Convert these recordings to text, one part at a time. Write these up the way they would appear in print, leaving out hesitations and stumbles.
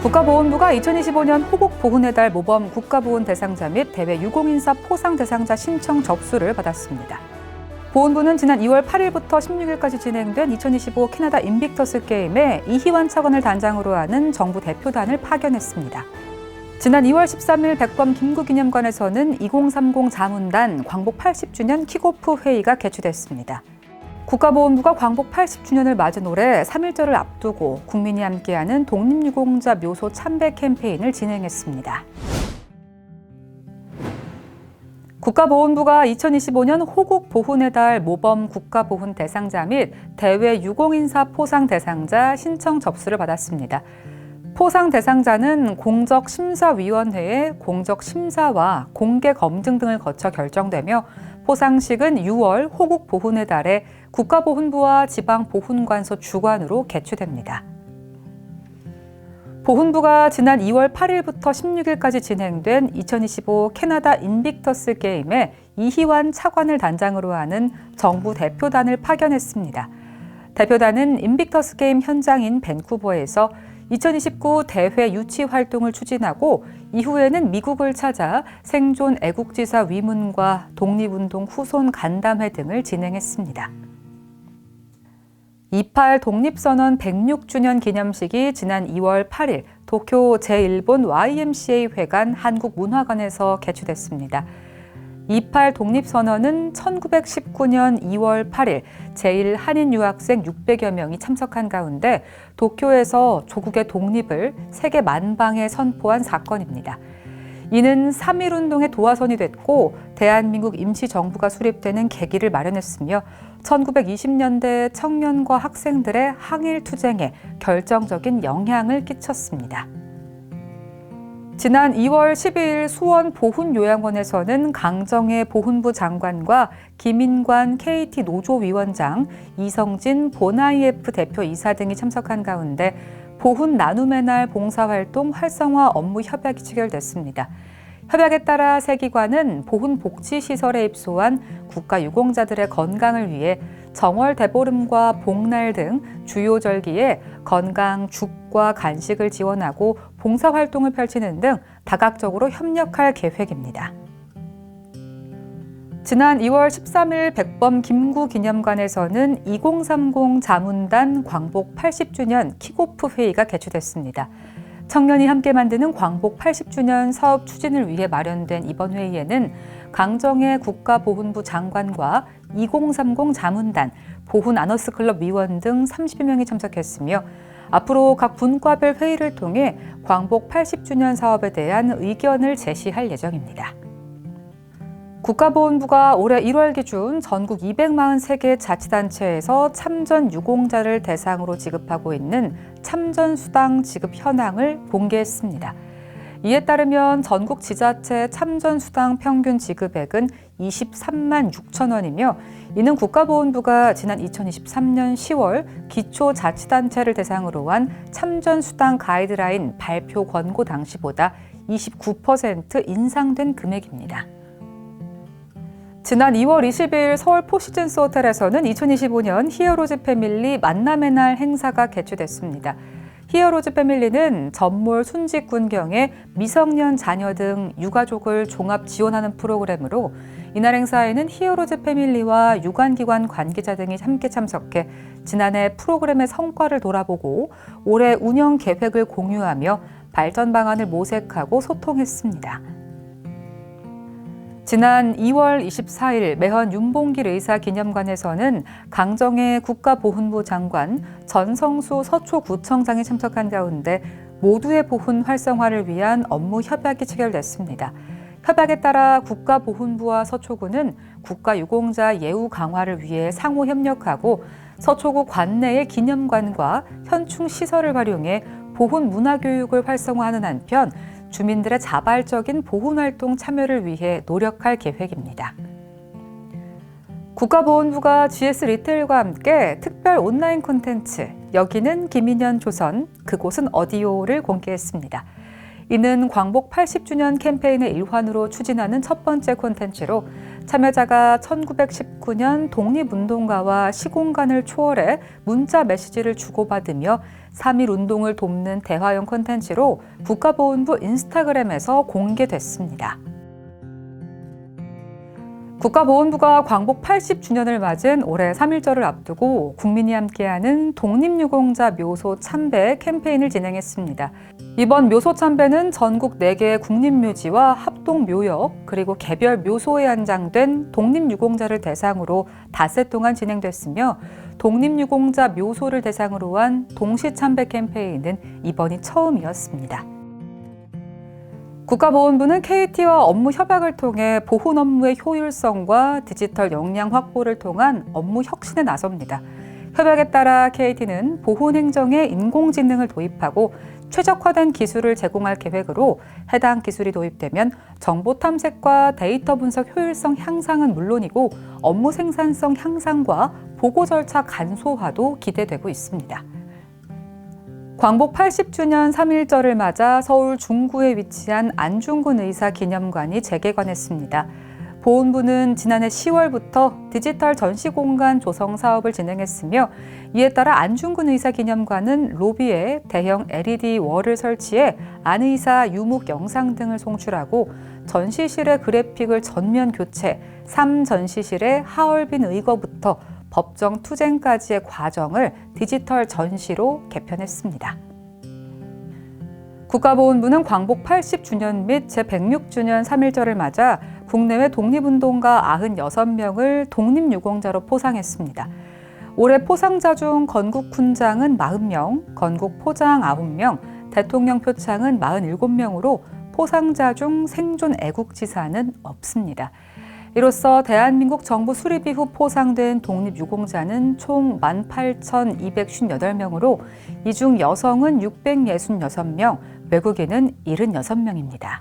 국가보훈부가 2025년 호국보훈의 달 모범 국가보훈 대상자 및 대외 유공인사 포상 대상자 신청 접수를 받았습니다. 보훈부는 지난 2월 8일부터 16일까지 진행된 2025 캐나다 인빅터스 게임에 이희환 차관을 단장으로 하는 정부 대표단을 파견했습니다. 지난 2월 13일 백범 김구기념관에서는 2030 자문단 광복 80주년 킥오프 회의가 개최됐습니다. 국가보훈부가 광복 80주년을 맞은 올해 3.1절을 앞두고 국민이 함께하는 독립유공자 묘소 참배 캠페인을 진행했습니다. 국가보훈부가 2025년 호국보훈의 달 모범 국가보훈 대상자 및 대외 유공인사 포상 대상자 신청 접수를 받았습니다. 포상 대상자는 공적심사위원회의 공적심사와 공개검증 등을 거쳐 결정되며 포상식은 6월 호국보훈의 달에 국가보훈부와 지방보훈관소 주관으로 개최됩니다. 보훈부가 지난 2월 8일부터 16일까지 진행된 2025 캐나다 인빅터스 게임에 이희환 차관을 단장으로 하는 정부 대표단을 파견했습니다. 대표단은 인빅터스 게임 현장인 밴쿠버에서 2029 대회 유치 활동을 추진하고 이후에는 미국을 찾아 생존 애국지사 위문과 독립운동 후손 간담회 등을 진행했습니다. 28 독립선언 106주년 기념식이 지난 2월 8일 도쿄 제1본 YMCA 회관 한국문화관에서 개최됐습니다. 28 독립선언은 1919년 2월 8일 제1한인 유학생 600여 명이 참석한 가운데 도쿄에서 조국의 독립을 세계 만방에 선포한 사건입니다. 이는 3.1운동의 도화선이 됐고 대한민국 임시정부가 수립되는 계기를 마련했으며 1920년대 청년과 학생들의 항일투쟁에 결정적인 영향을 끼쳤습니다. 지난 2월 12일 수원 보훈요양원에서는 강정혜 보훈부 장관과 김인관 KT 노조위원장, 이성진 본IF 대표이사 등이 참석한 가운데 보훈 나눔의 날 봉사활동 활성화 업무 협약이 체결됐습니다. 협약에 따라 세 기관은 보훈복지시설에 입소한 국가유공자들의 건강을 위해 정월 대보름과 복날 등 주요 절기에 건강 죽과 간식을 지원하고 봉사활동을 펼치는 등 다각적으로 협력할 계획입니다. 지난 2월 13일 백범 김구기념관에서는 2030 자문단 광복 80주년 킥오프 회의가 개최됐습니다. 청년이 함께 만드는 광복 80주년 사업 추진을 위해 마련된 이번 회의에는 강정혜 국가보훈부 장관과 2030 자문단, 보훈 아너스클럽 위원 등 30여 명이 참석했으며 앞으로 각 분과별 회의를 통해 광복 80주년 사업에 대한 의견을 제시할 예정입니다. 국가보훈부가 올해 1월 기준 전국 243개 자치단체에서 참전 유공자를 대상으로 지급하고 있는 참전수당 지급 현황을 공개했습니다. 이에 따르면 전국 지자체 참전수당 평균 지급액은 23만 6천 원이며 이는 국가보훈부가 지난 2023년 10월 기초자치단체를 대상으로 한 참전수당 가이드라인 발표 권고 당시보다 29% 인상된 금액입니다. 지난 2월 20일 서울 포시즌스 호텔에서는 2025년 히어로즈 패밀리 만남의 날 행사가 개최됐습니다. 히어로즈 패밀리는 전몰 순직 군경의 미성년 자녀 등 유가족을 종합 지원하는 프로그램으로 이날 행사에는 히어로즈 패밀리와 유관기관 관계자 등이 함께 참석해 지난해 프로그램의 성과를 돌아보고 올해 운영 계획을 공유하며 발전 방안을 모색하고 소통했습니다. 지난 2월 24일 매헌 윤봉길 의사 기념관에서는 강정혜 국가보훈부 장관, 전성수 서초구청장이 참석한 가운데 모두의 보훈 활성화를 위한 업무 협약이 체결됐습니다. 협약에 따라 국가보훈부와 서초구는 국가유공자 예우 강화를 위해 상호 협력하고 서초구 관내의 기념관과 현충 시설을 활용해 보훈 문화교육을 활성화하는 한편 주민들의 자발적인 보훈활동 참여를 위해 노력할 계획입니다. 국가보훈부가 GS 리테일과 함께 특별 온라인 콘텐츠 여기는 김인현 조선, 그곳은 어디요를 공개했습니다. 이는 광복 80주년 캠페인의 일환으로 추진하는 첫 번째 콘텐츠로 참여자가 1919년 독립운동가와 시공간을 초월해 문자 메시지를 주고받으며 3.1 운동을 돕는 대화형 콘텐츠로 국가보훈부 인스타그램에서 공개됐습니다. 국가보훈부가 광복 80주년을 맞은 올해 3.1절을 앞두고 국민이 함께하는 독립유공자 묘소 참배 캠페인을 진행했습니다. 이번 묘소 참배는 전국 4개의 국립묘지와 합동묘역 그리고 개별 묘소에 안장된 독립유공자를 대상으로 닷새 동안 진행됐으며 독립유공자 묘소를 대상으로 한 동시참배 캠페인은 이번이 처음이었습니다. 국가보훈부는 KT와 업무 협약을 통해 보훈 업무의 효율성과 디지털 역량 확보를 통한 업무 혁신에 나섭니다. 협약에 따라 KT는 보훈 행정에 인공지능을 도입하고 최적화된 기술을 제공할 계획으로 해당 기술이 도입되면 정보 탐색과 데이터 분석 효율성 향상은 물론이고 업무 생산성 향상과 보고 절차 간소화도 기대되고 있습니다. 광복 80주년 3.1절을 맞아 서울 중구에 위치한 안중근 의사 기념관이 재개관했습니다. 보훈부는 지난해 10월부터 디지털 전시공간 조성 사업을 진행했으며 이에 따라 안중근 의사 기념관은 로비에 대형 LED 월을 설치해 안 의사 유목 영상 등을 송출하고 전시실의 그래픽을 전면 교체, 3전시실의 하얼빈 의거부터 법정 투쟁까지의 과정을 디지털 전시로 개편했습니다. 국가보훈부는 광복 80주년 및 제106주년 3.1절을 맞아 국내외 독립운동가 96명을 독립유공자로 포상했습니다. 올해 포상자 중 건국 훈장은 40명, 건국 포장 9명, 대통령 표창은 47명으로 포상자 중 생존 애국지사는 없습니다. 이로써 대한민국 정부 수립 이후 포상된 독립유공자는 총 18,258명으로 이 중 여성은 666명, 외국인은 76명입니다.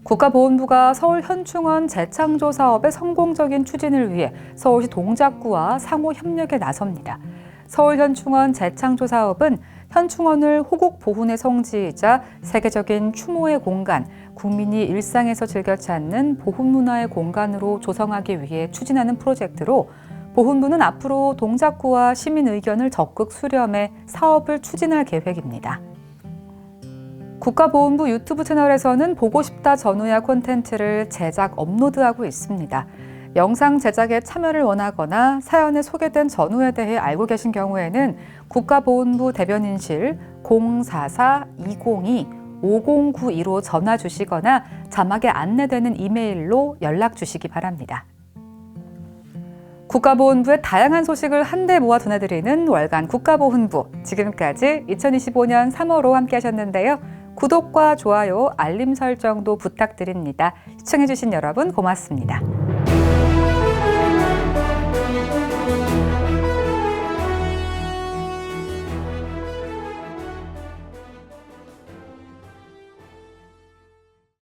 국가보훈부가 서울 현충원 재창조 사업의 성공적인 추진을 위해 서울시 동작구와 상호 협력에 나섭니다. 서울 현충원 재창조 사업은 현충원을 호국 보훈의 성지이자 세계적인 추모의 공간, 국민이 일상에서 즐겨 찾는 보훈 문화의 공간으로 조성하기 위해 추진하는 프로젝트로 보훈부는 앞으로 동작구와 시민 의견을 적극 수렴해 사업을 추진할 계획입니다. 국가보훈부 유튜브 채널에서는 보고 싶다 전우야 콘텐츠를 제작 업로드하고 있습니다. 영상 제작에 참여를 원하거나 사연에 소개된 전우에 대해 알고 계신 경우에는 국가보훈부 대변인실 044-202-5092로 전화 주시거나 자막에 안내되는 이메일로 연락 주시기 바랍니다. 국가보훈부의 다양한 소식을 한데 모아 전해드리는 월간 국가보훈부. 지금까지 2025년 3월호 함께 하셨는데요. 구독과 좋아요, 알림 설정도 부탁드립니다. 시청해주신 여러분 고맙습니다.